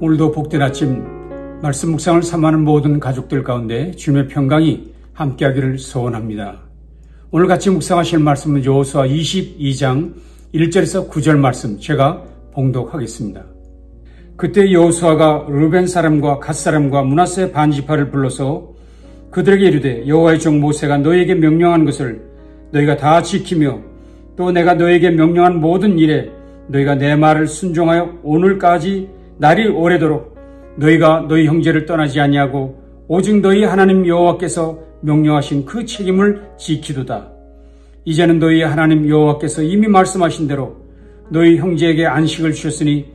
오늘도 복된 아침 말씀 묵상을 삼하는 모든 가족들 가운데 주님의 평강이 함께하기를 소원합니다. 오늘 같이 묵상하실 말씀은 여호수아 22장 1절에서 9절 말씀 제가 봉독하겠습니다. 그때 여호수아가 르벤 사람과 갓 사람과 므낫세 반지파를 불러서 그들에게 이르되 여호와의 종 모세가 너희에게 명령한 것을 너희가 다 지키며 또 내가 너희에게 명령한 모든 일에 너희가 내 말을 순종하여 오늘까지 날이 오래도록 너희가 너희 형제를 떠나지 아니하고 오직 너희 하나님 여호와께서 명령하신 그 책임을 지키도다. 이제는 너희 하나님 여호와께서 이미 말씀하신 대로 너희 형제에게 안식을 주셨으니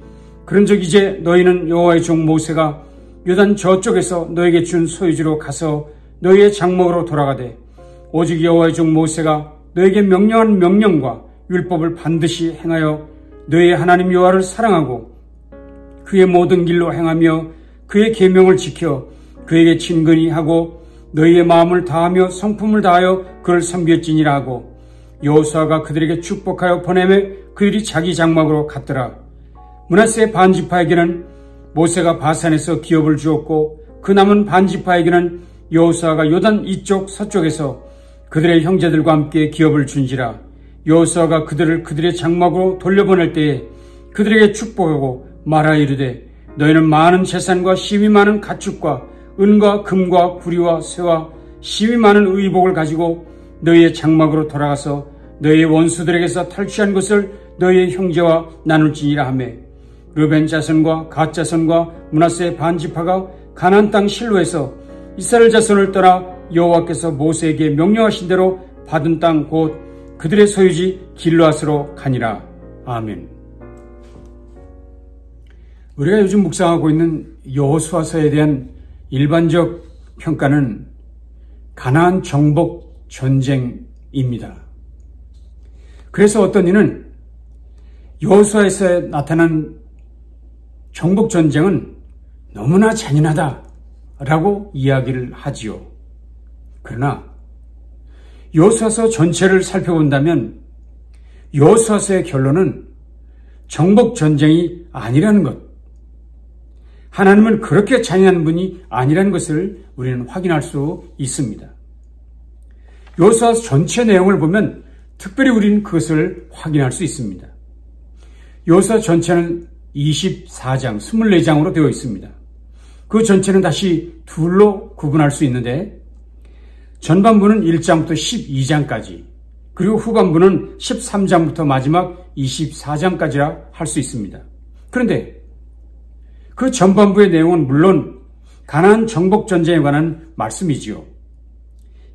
그런즉 이제 너희는 여호와의 종 모세가 요단 저쪽에서 너에게 준 소유지로 가서 너희의 장막으로 돌아가되 오직 여호와의 종 모세가 너에게 명령한 명령과 율법을 반드시 행하여 너희 하나님 여호와를 사랑하고 그의 모든 길로 행하며 그의 계명을 지켜 그에게 친근히 하고 너희의 마음을 다하며 성품을 다하여 그를 섬겼지니라 하고 여호수아가 그들에게 축복하여 보내매 그들이 자기 장막으로 갔더라. 므낫세 반지파에게는 모세가 바산에서 기업을 주었고 그 남은 반지파에게는 여호수아가 요단 이쪽 서쪽에서 그들의 형제들과 함께 기업을 준지라. 여호수아가 그들을 그들의 장막으로 돌려보낼 때에 그들에게 축복하고 말하여 이르되 너희는 많은 재산과 심히 많은 가축과 은과 금과 구리와 쇠와 심히 많은 의복을 가지고 너희의 장막으로 돌아가서 너희의 원수들에게서 탈취한 것을 너희의 형제와 나눌지니라 하며 르벤 자손과 갓 자손과 므낫세 반지파가 가나안 땅 실로에서 이스라엘 자손을 떠나 여호와께서 모세에게 명령하신 대로 받은 땅 곧 그들의 소유지 길르앗으로 가니라. 아멘. 우리가 요즘 묵상하고 있는 여호수아서에 대한 일반적 평가는 가나안 정복 전쟁입니다. 그래서 어떤 이는 여호수아에서 나타난 정복 전쟁은 너무나 잔인하다라고 이야기를 하지요. 그러나 여호수아서 전체를 살펴본다면 여호수아서의 결론은 정복 전쟁이 아니라는 것, 하나님은 그렇게 잔인한 분이 아니라는 것을 우리는 확인할 수 있습니다. 여호수아서 전체 내용을 보면 특별히 우리는 그것을 확인할 수 있습니다. 여호수아 전체는 24장, 24장으로 되어 있습니다. 그 전체는 다시 둘로 구분할 수 있는데 전반부는 1장부터 12장까지 그리고 후반부는 13장부터 마지막 24장까지라 할 수 있습니다. 그런데 그 전반부의 내용은 물론 가나안 정복 전쟁에 관한 말씀이지요.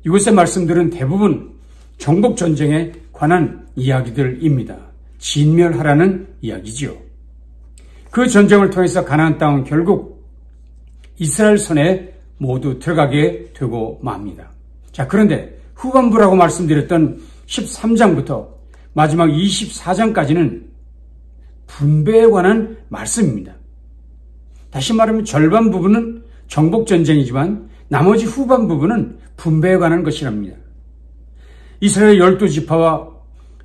이곳의 말씀들은 대부분 정복 전쟁에 관한 이야기들입니다. 진멸하라는 이야기지요. 그 전쟁을 통해서 가나안 땅은 결국 이스라엘 손에 모두 들어가게 되고 맙니다. 자, 그런데 후반부라고 말씀드렸던 13장부터 마지막 24장까지는 분배에 관한 말씀입니다. 다시 말하면 절반 부분은 정복전쟁이지만 나머지 후반 부분은 분배에 관한 것이랍니다. 이스라엘 12지파와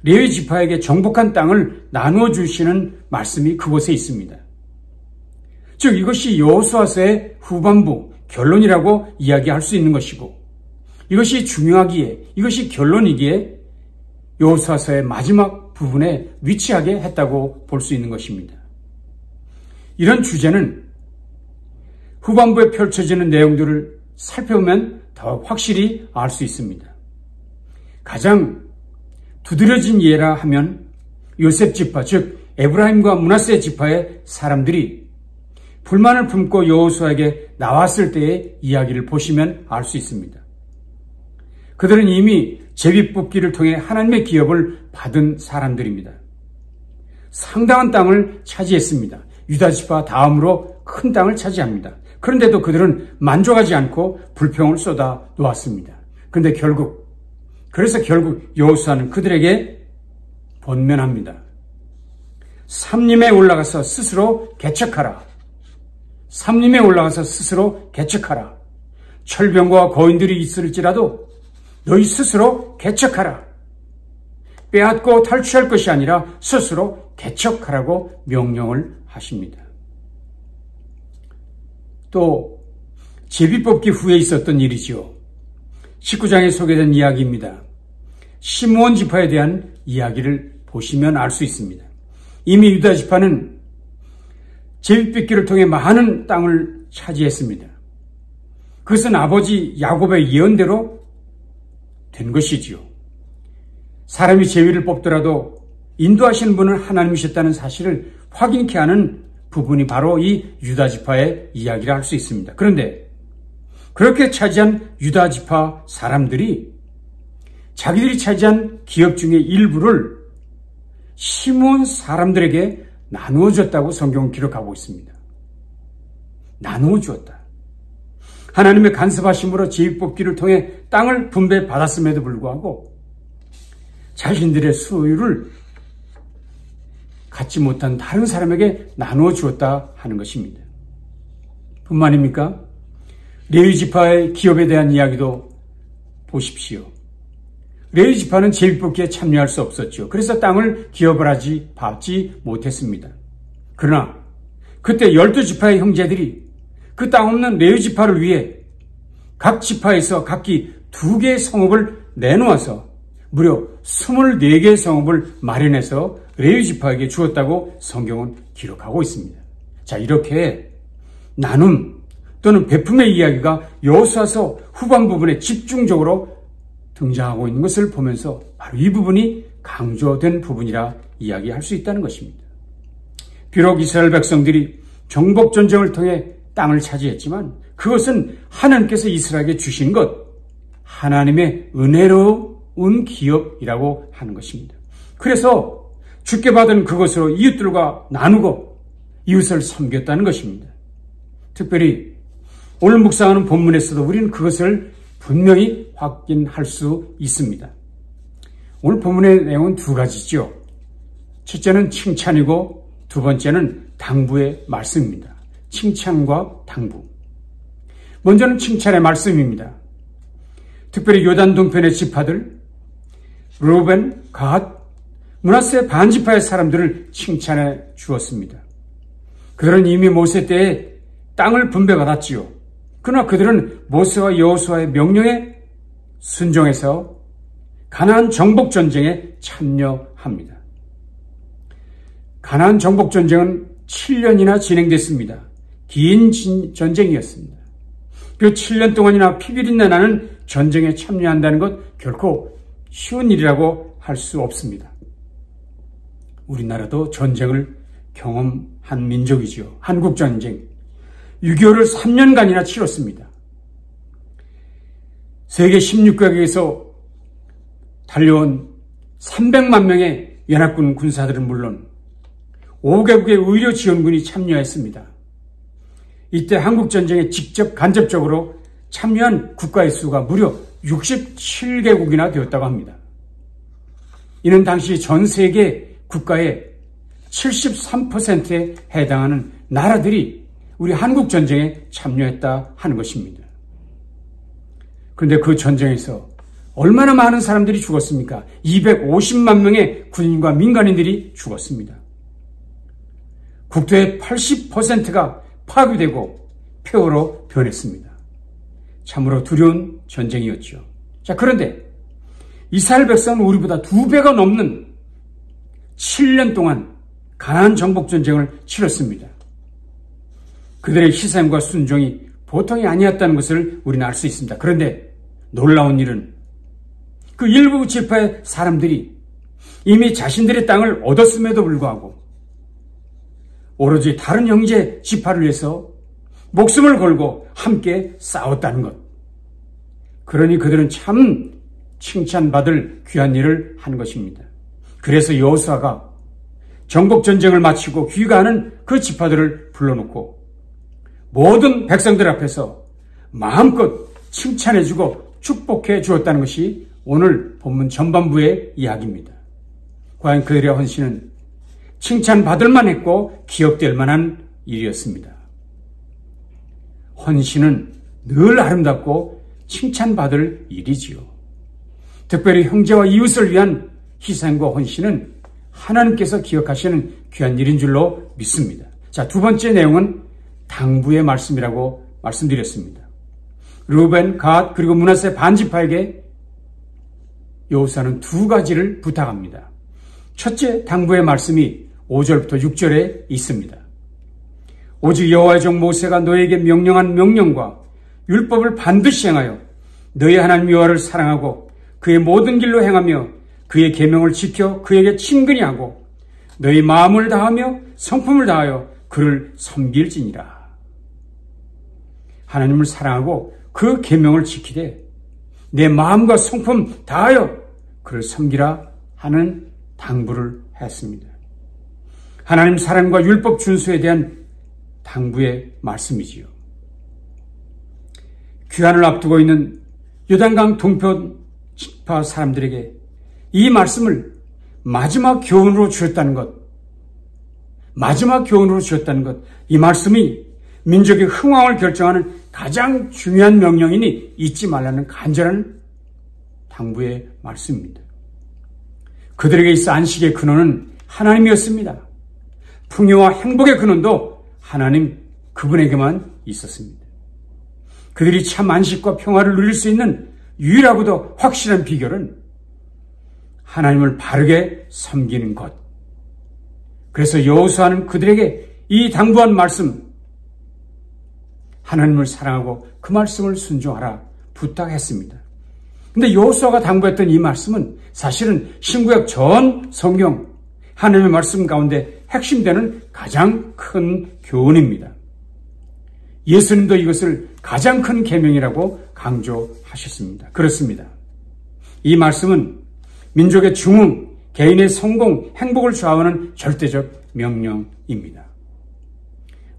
레위 지파에게 정복한 땅을 나누어 주시는 말씀이 그곳에 있습니다. 즉 이것이 여호수아서의 후반부 결론이라고 이야기할 수 있는 것이고 이것이 중요하기에 이것이 결론이기에 여호수아서의 마지막 부분에 위치하게 했다고 볼 수 있는 것입니다. 이런 주제는 후반부에 펼쳐지는 내용들을 살펴보면 더 확실히 알 수 있습니다. 가장 두드러진 예라 하면 요셉 지파, 즉 에브라임과 므낫세 지파의 사람들이 불만을 품고 여호수아에게 나왔을 때의 이야기를 보시면 알 수 있습니다. 그들은 이미 제비뽑기를 통해 하나님의 기업을 받은 사람들입니다. 상당한 땅을 차지했습니다. 유다 지파 다음으로 큰 땅을 차지합니다. 그런데도 그들은 만족하지 않고 불평을 쏟아 놓았습니다. 그런데 그래서 결국 여호수아는 그들에게 번면합니다. 삼림에 올라가서 스스로 개척하라. 삼림에 올라가서 스스로 개척하라. 철병과 거인들이 있을지라도 너희 스스로 개척하라. 빼앗고 탈취할 것이 아니라 스스로 개척하라고 명령을 하십니다. 또 제비뽑기 후에 있었던 일이지요. 19장에 소개된 이야기입니다. 시므온 지파에 대한 이야기를 보시면 알 수 있습니다. 이미 유다 지파는 제비뽑기를 통해 많은 땅을 차지했습니다. 그것은 아버지 야곱의 예언대로 된 것이지요. 사람이 제비를 뽑더라도 인도하시는 분은 하나님이셨다는 사실을 확인케 하는 부분이 바로 이 유다 지파의 이야기를 할 수 있습니다. 그런데 그렇게 차지한 유다 지파 사람들이 자기들이 차지한 기업 중의 일부를 시므온 사람들에게 나누어 줬다고 성경은 기록하고 있습니다. 나누어 주었다. 하나님의 간섭하심으로 제비뽑기를 통해 땅을 분배받았음에도 불구하고 자신들의 소유를 갖지 못한 다른 사람에게 나누어 주었다 하는 것입니다. 뿐만입니까? 레위 지파의 기업에 대한 이야기도 보십시오. 레위 지파는 제비뽑기에 참여할 수 없었죠. 그래서 땅을 기업을 받지 못했습니다. 그러나 그때 12지파의 형제들이 그 땅 없는 레위 지파를 위해 각 지파에서 각기 2개의 성읍을 내놓아서 무려 24개의 성읍을 마련해서 레위 지파에게 주었다고 성경은 기록하고 있습니다. 자, 이렇게 나눔 또는 베품의 이야기가 여호수아서 후반 부분에 집중적으로 등장하고 있는 것을 보면서 바로 이 부분이 강조된 부분이라 이야기할 수 있다는 것입니다. 비록 이스라엘 백성들이 정복전쟁을 통해 땅을 차지했지만 그것은 하나님께서 이스라엘에게 주신 것, 하나님의 은혜로운 기업이라고 하는 것입니다. 그래서 주께 받은 그것으로 이웃들과 나누고 이웃을 섬겼다는 것입니다. 특별히 오늘 묵상하는 본문에서도 우리는 그것을 분명히 확인할 수 있습니다. 오늘 본문의 내용은 2가지죠. 첫째는 칭찬이고 두 번째는 당부의 말씀입니다. 칭찬과 당부. 먼저는 칭찬의 말씀입니다. 특별히 요단 동편의 지파들, 르우벤, 갓, 므낫세 반지파의 사람들을 칭찬해 주었습니다. 그들은 이미 모세 때에 땅을 분배받았지요. 그러나 그들은 모세와 여호수아의 명령에 순종해서 가나안 정복 전쟁에 참여합니다. 가나안 정복 전쟁은 7년이나 진행됐습니다. 긴 전쟁이었습니다. 그 7년 동안이나 피비린내 나는 전쟁에 참여한다는 것 결코 쉬운 일이라고 할 수 없습니다. 우리나라도 전쟁을 경험한 민족이지요. 한국전쟁 6.25를 3년간이나 치렀습니다. 세계 16개국에서 달려온 300만 명의 연합군 군사들은 물론 5개국의 의료 지원군이 참여했습니다. 이때 한국전쟁에 직접 간접적으로 참여한 국가의 수가 무려 67개국이나 되었다고 합니다. 이는 당시 전 세계 국가의 73%에 해당하는 나라들이 우리 한국전쟁에 참여했다 하는 것입니다. 그런데 그 전쟁에서 얼마나 많은 사람들이 죽었습니까? 250만 명의 군인과 민간인들이 죽었습니다. 국토의 80%가 파괴되고 폐허로 변했습니다. 참으로 두려운 전쟁이었죠. 자, 그런데 이스라엘 백성은 우리보다 2배가 넘는 7년 동안 가나안 정복 전쟁을 치렀습니다. 그들의 희생과 순종이 보통이 아니었다는 것을 우리는 알 수 있습니다. 그런데 놀라운 일은 그 일부 지파의 사람들이 이미 자신들의 땅을 얻었음에도 불구하고 오로지 다른 형제 지파를 위해서 목숨을 걸고 함께 싸웠다는 것. 그러니 그들은 참 칭찬받을 귀한 일을 한 것입니다. 그래서 여호수아가 정복전쟁을 마치고 귀가하는 그 지파들을 불러놓고 모든 백성들 앞에서 마음껏 칭찬해주고 축복해 주었다는 것이 오늘 본문 전반부의 이야기입니다. 과연 그들의 헌신은 칭찬받을 만했고 기억될 만한 일이었습니다. 헌신은 늘 아름답고 칭찬받을 일이지요. 특별히 형제와 이웃을 위한 희생과 헌신은 하나님께서 기억하시는 귀한 일인 줄로 믿습니다. 자, 두 번째 내용은 당부의 말씀이라고 말씀드렸습니다. 르우벤, 갓 그리고 므낫세 반지파에게 여호수아는 두 가지를 부탁합니다. 첫째, 당부의 말씀이 5절부터 6절에 있습니다. 오직 여호와의 종 모세가 너에게 명령한 명령과 율법을 반드시 행하여 너희 하나님 여호와를 사랑하고 그의 모든 길로 행하며 그의 계명을 지켜 그에게 친근히 하고 너희 마음을 다하며 성품을 다하여 그를 섬길지니라. 하나님을 사랑하고 그 계명을 지키되 내 마음과 성품 다하여 그를 섬기라 하는 당부를 했습니다. 하나님 사랑과 율법 준수에 대한 당부의 말씀이지요. 귀환을 앞두고 있는 요단강 동편 지파 사람들에게 이 말씀을 마지막 교훈으로 주었다는 것, 이 말씀이 민족의 흥왕을 결정하는 가장 중요한 명령이니 잊지 말라는 간절한 당부의 말씀입니다. 그들에게 있어 안식의 근원은 하나님이었습니다. 풍요와 행복의 근원도 하나님 그분에게만 있었습니다. 그들이 참 안식과 평화를 누릴 수 있는 유일하고도 확실한 비결은 하나님을 바르게 섬기는 것. 그래서 여호수아는 그들에게 이 당부한 말씀, 하나님을 사랑하고 그 말씀을 순종하라 부탁했습니다. 근데 여호수아가 당부했던 이 말씀은 사실은 신구약 전 성경 하나님의 말씀 가운데 핵심되는 가장 큰 교훈입니다. 예수님도 이것을 가장 큰 계명이라고 강조하셨습니다. 그렇습니다. 이 말씀은 민족의 중흥, 개인의 성공, 행복을 좌우하는 절대적 명령입니다.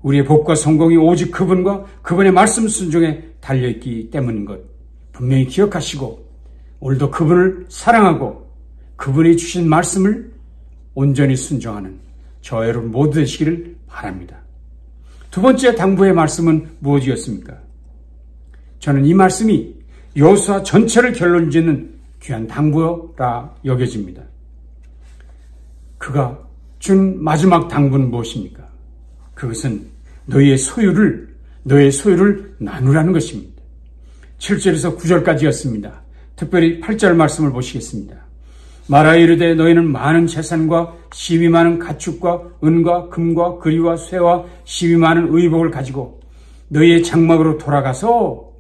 우리의 복과 성공이 오직 그분과 그분의 말씀 순종에 달려있기 때문인 것 분명히 기억하시고 오늘도 그분을 사랑하고 그분이 주신 말씀을 온전히 순종하는 저 여러분 모두 되시기를 바랍니다. 두 번째 당부의 말씀은 무엇이었습니까? 저는 이 말씀이 여호수아 전체를 결론짓는 귀한 당부라 여겨집니다. 그가 준 마지막 당부는 무엇입니까? 그것은 너희의 소유를 나누라는 것입니다. 7절에서 9절까지였습니다. 특별히 8절 말씀을 보시겠습니다. 말하여 이르되 너희는 많은 재산과 시위 많은 가축과 은과 금과 거리와 쇠와 시위 많은 의복을 가지고 너희의 장막으로 돌아가서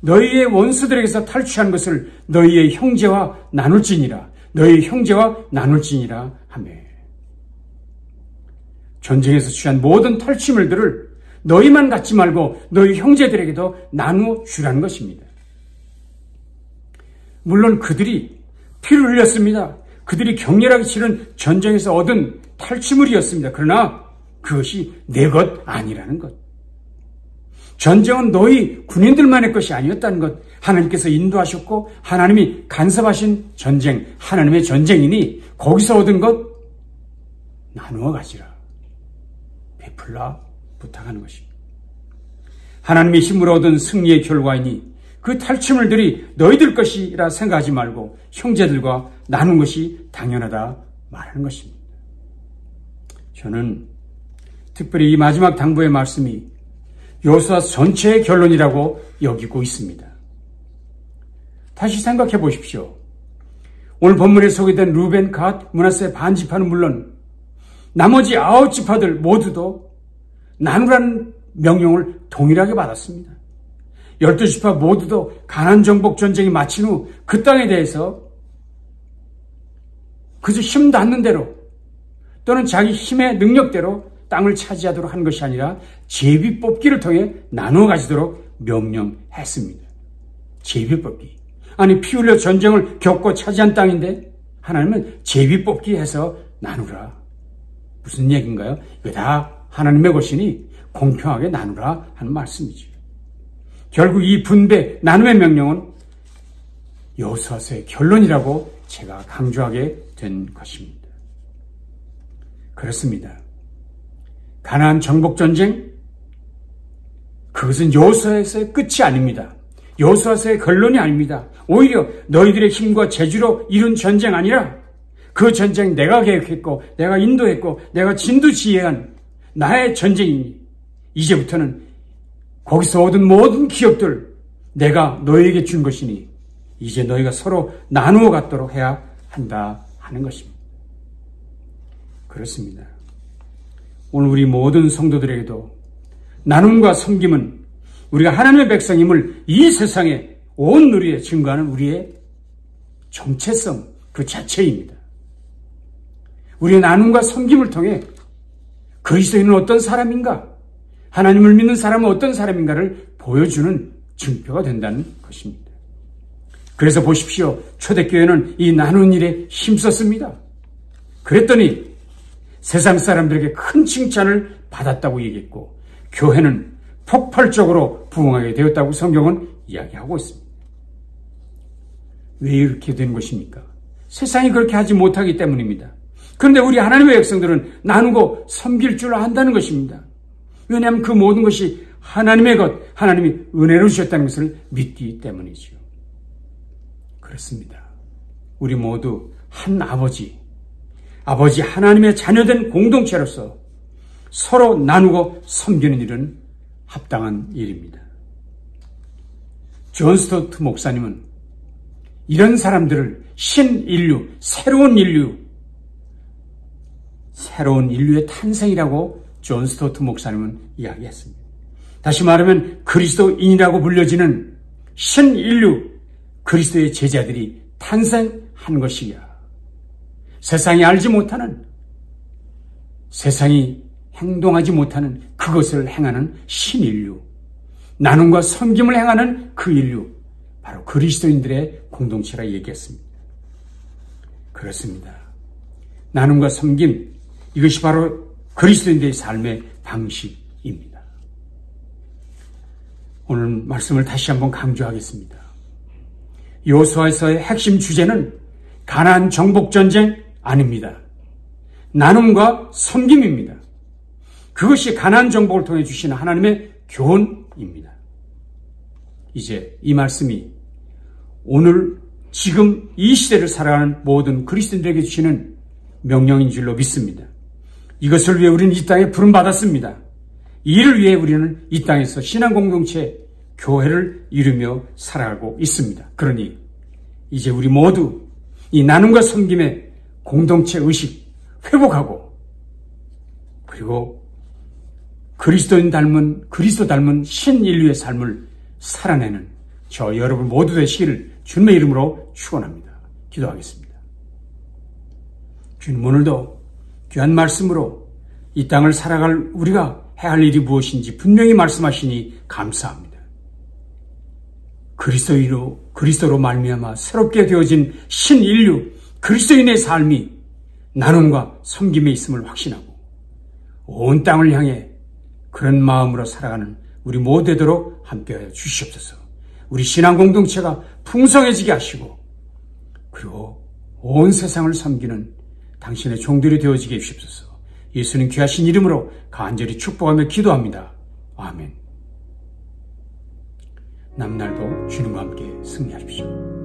너희의 원수들에게서 탈취한 것을 너희의 형제와 나눌지니라 하며 전쟁에서 취한 모든 탈취물들을 너희만 갖지 말고 너희 형제들에게도 나누어 주라는 것입니다. 물론 그들이 피를 흘렸습니다. 그들이 격렬하게 치른 전쟁에서 얻은 탈취물이었습니다. 그러나 그것이 내 것 아니라는 것. 전쟁은 너희 군인들만의 것이 아니었다는 것. 하나님께서 인도하셨고 하나님이 간섭하신 전쟁, 하나님의 전쟁이니 거기서 얻은 것 나누어 가지라. 베풀라 부탁하는 것입니다. 하나님의 힘으로 얻은 승리의 결과이니 그 탈취물들이 너희들 것이라 생각하지 말고 형제들과 나눈 것이 당연하다 말하는 것입니다. 저는 특별히 이 마지막 당부의 말씀이 여호수아 전체의 결론이라고 여기고 있습니다. 다시 생각해 보십시오. 오늘 본문에 소개된 르우벤, 갓, 므낫세 반지파는 물론 나머지 9지파들 모두도 나누라는 명령을 동일하게 받았습니다. 12지파 모두도 가나안 정복 전쟁이 마친 후 그 땅에 대해서 그저 힘 닿는 대로 또는 자기 힘의 능력대로 땅을 차지하도록 한 것이 아니라 제비 뽑기를 통해 나누어 가지도록 명령했습니다. 제비 뽑기. 아니 피 흘려 전쟁을 겪고 차지한 땅인데 하나님은 제비 뽑기 해서 나누라. 무슨 얘기인가요? 이거 다 하나님의 것이니 공평하게 나누라 하는 말씀이죠. 결국 이 분배, 나눔의 명령은 여호수아서의 결론이라고 제가 강조하게 된 것입니다. 그렇습니다. 가나안 정복전쟁, 그것은 여호수아서의 끝이 아닙니다. 여호수아서의 결론이 아닙니다. 오히려 너희들의 힘과 재주로 이룬 전쟁 아니라 그 전쟁 내가 계획했고 내가 인도했고 내가 진두지휘한 나의 전쟁이니 이제부터는 거기서 얻은 모든 기업들 내가 너희에게 준 것이니 이제 너희가 서로 나누어 갖도록 해야 한다 하는 것입니다. 그렇습니다. 오늘 우리 모든 성도들에게도 나눔과 섬김은 우리가 하나님의 백성임을 이 세상에 온 누리에 증거하는 우리의 정체성 그 자체입니다. 우리의 나눔과 섬김을 통해 그리스도인은 어떤 사람인가, 하나님을 믿는 사람은 어떤 사람인가를 보여주는 증표가 된다는 것입니다. 그래서 보십시오. 초대교회는 이 나누는 일에 힘썼습니다. 그랬더니 세상 사람들에게 큰 칭찬을 받았다고 얘기했고 교회는 폭발적으로 부흥하게 되었다고 성경은 이야기하고 있습니다. 왜 이렇게 된 것입니까? 세상이 그렇게 하지 못하기 때문입니다. 그런데 우리 하나님의 백성들은 나누고 섬길 줄 안다는 것입니다. 왜냐하면 그 모든 것이 하나님의 것, 하나님이 은혜로 주셨다는 것을 믿기 때문이지요. 그렇습니다. 우리 모두 한 아버지 하나님의 자녀된 공동체로서 서로 나누고 섬기는 일은 합당한 일입니다. 존 스토트 목사님은 이런 사람들을 신인류, 새로운 인류의 탄생이라고 존 스토트 목사님은 이야기했습니다. 다시 말하면 그리스도인이라고 불려지는 신인류, 그리스도의 제자들이 탄생한 것이야. 세상이 알지 못하는, 세상이 행동하지 못하는 그것을 행하는 신인류, 나눔과 섬김을 행하는 그 인류, 바로 그리스도인들의 공동체라 얘기했습니다. 그렇습니다. 나눔과 섬김, 이것이 바로 그리스도인들의 삶의 방식입니다. 오늘 말씀을 다시 한번 강조하겠습니다. 여호수아에서의 핵심 주제는 가나안 정복 전쟁 아닙니다. 나눔과 섬김입니다. 그것이 가나안 정복을 통해 주시는 하나님의 교훈입니다. 이제 이 말씀이 오늘 지금 이 시대를 살아가는 모든 그리스도인들에게 주시는 명령인 줄로 믿습니다. 이것을 위해 우리는 이 땅에 부름받았습니다. 이를 위해 우리는 이 땅에서 신앙공동체, 교회를 이루며 살아가고 있습니다. 그러니 이제 우리 모두 이 나눔과 섬김의 공동체 의식 회복하고 그리고 그리스도 닮은 신인류의 삶을 살아내는 저 여러분 모두 되시기를 주님의 이름으로 축원합니다. 기도하겠습니다. 주님, 오늘도 귀한 말씀으로 이 땅을 살아갈 우리가 해야 할 일이 무엇인지 분명히 말씀하시니 감사합니다. 그리스도로 말미암아 새롭게 되어진 신인류, 그리스도인의 삶이 나눔과 섬김에 있음을 확신하고 온 땅을 향해 그런 마음으로 살아가는 우리 모두 되도록 함께하여 주시옵소서. 우리 신앙공동체가 풍성해지게 하시고 그리고 온 세상을 섬기는 당신의 종들이 되어지게 해주시옵소서. 예수님 귀하신 이름으로 간절히 축복하며 기도합니다. 아멘. 남날도 주님과 함께 승리하십시오.